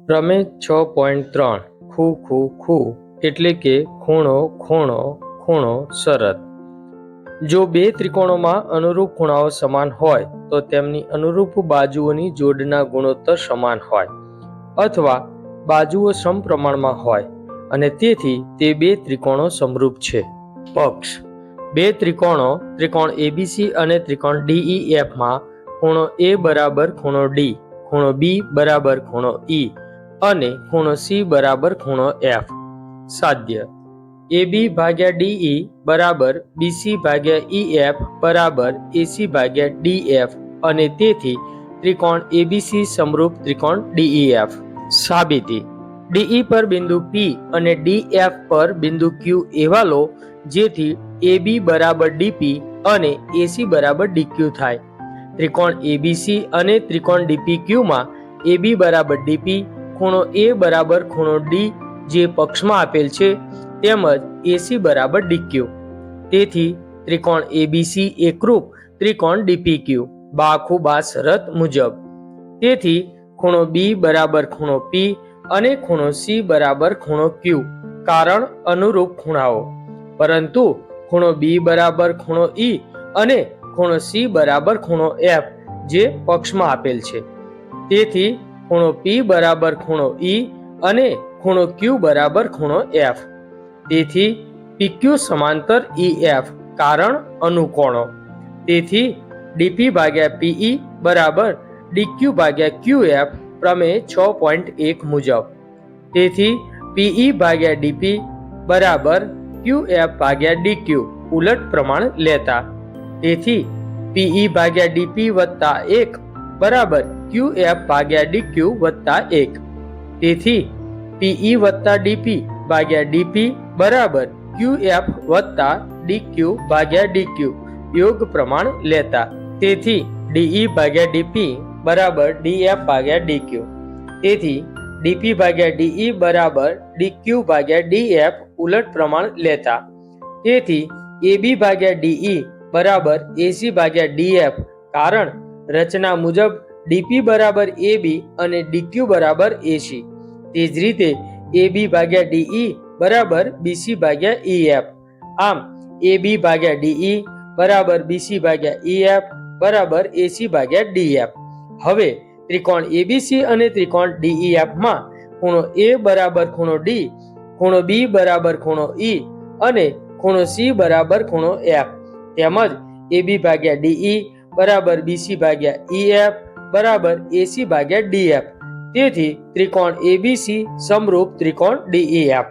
પ્રમેય 6.3 ખૂ ખૂ ખૂ એટલે કે ખૂણો ખૂણો ખૂણો શરત. જો બે ત્રિકોણોમાં અનુરૂપ ખૂણાઓ સમાન હોય તો તેમની અનુરૂપ બાજુઓની જોડના ગુણોત્તર સમાન હોય અથવા બાજુઓ સમપ્રમાણમાં હોય અને તેથી તે બે ત્રિકોણો સમરૂપ છે. પક્ષ: બે ત્રિકોણ એબીસી અને ત્રિકોણ DEF માં ખૂણો A બરાબર ખૂણો D, ખૂણો B બરાબર ખૂણો E અને ખૂણો C બરાબર ખૂણો F. સાધ્ય: AB ભાગ્યા DE બરાબર BC ભાગ્યા EF બરાબર AC ભાગ્યા DF અને તેથી ત્રિકોણ ABC સમરૂપ ત્રિકોણ DEF. સાબિતી: DE પર બિંદુ P અને DF પર બિંદુ Q એવા લો જેથી AB બરાબર DP અને AC બરાબર DQ થાય. ત્રિકોણ ABC અને ત્રિકોણ DPQ માં AB બરાબર DP, ખૂણો A બરાબર ખૂણો D જે પક્ષમાં આપેલ છે તેમજ AC બરાબર DQ. તેથી ત્રિકોણ ABC એકરૂપ ત્રિકોણ DPQ બાખુબા શરત મુજબ. તેથી ખૂણો B બરાબર ખૂણો P અને ખૂણો C બરાબર ખૂણો Q કારણ અનુરૂપ ખૂણાઓ, પરંતુ ખૂણો B બરાબર ખૂણો E અને ખૂણો C બરાબર ખૂણો F જે પક્ષમાં આપેલ છે. તેથી ખૂણો P બરાબર ખૂણો E અને ખૂણો Q બરાબર ખૂણો F. તેથી PQ સમાંતર EF કારણ અનુકોણો. તેથી DP ભાગ્યા PE બરાબર DQ ભાગ્યા QF પ્રમેય 6.1 મુજબ. તેથી PE ભાગ્યા DP બરાબર QF ભાગ્યા DQ ઉલટ પ્રમાણ લેતા. તેથી PE ભાગ્યા DP વત્તા 1 બરાબર QF ભાગ્યા DQ વત્તા 1. તેથી PE વત્તા DP ભાગ્યા DP બરાબર QF વત્તા DQ ભાગ્યા DQ યોગ પ્રમાણ લેતા. તેથી DE ભાગ્યા DP બરાબર DF ભાગ્યા DQ. તેથી DP ભાગ્યા DE બરાબર DQ ભાગ્યા DF ઉલટ પ્રમાણ લેતા. તેથી AB ભાગ્યા DE બરાબર AC ભાગ્યા DF કારણ રચના મુજબ DP બરાબર AB અને DQ બરાબર AC. તે જ રીતે AB ભાગ્યા DE બરાબર BC ભાગ્યા EF. આમ AB ભાગ્યા DE બરાબર BC ભાગ્યા EF બરાબર AC ભાગ્યા DF. હવે ત્રિકોણ ABC અને ત્રિકોણ DEF માં ખૂણો A બરાબર ખૂણો D, ખૂણો B બરાબર ખૂણો E અને ખૂણો C બરાબર ખૂણો F તેમજ AB ભાગ્યા DE બરાબર BC ભાગ્યા EF બરાબર AC ભાગ્યા DF. તેથી ત્રિકોણ ABC સમરૂપ ત્રિકોણ DEF.